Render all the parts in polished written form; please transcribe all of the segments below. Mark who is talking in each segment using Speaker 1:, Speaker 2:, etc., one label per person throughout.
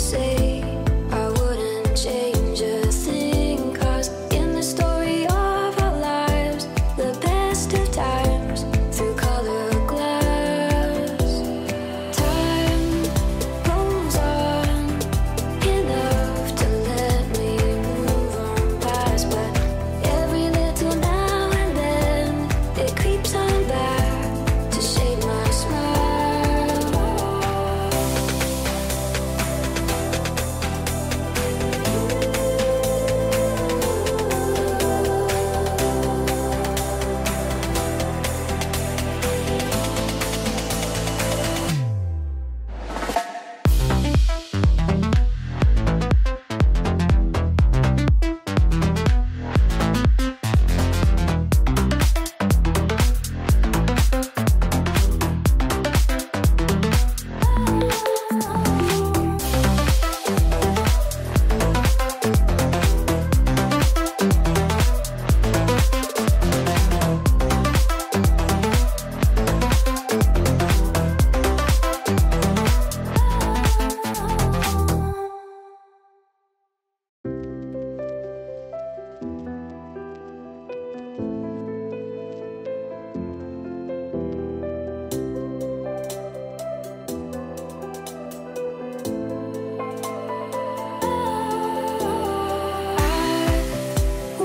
Speaker 1: say I wouldn't change a thing, 'cause in the story of our lives, the best of times through color glass, time rolls on enough to let me move on past, but every little now and then it creeps on back to shade my smile.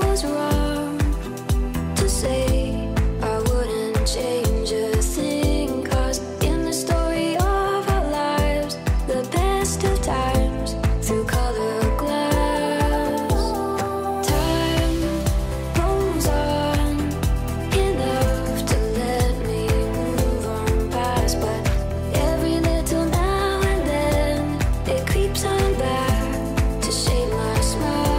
Speaker 1: Was wrong to say I wouldn't change a thing, 'cause in the story of our lives, the best of times through color glass, time rolls on enough to let me move on past, but every little now and then it creeps on back to shade my smile.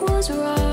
Speaker 1: Was wrong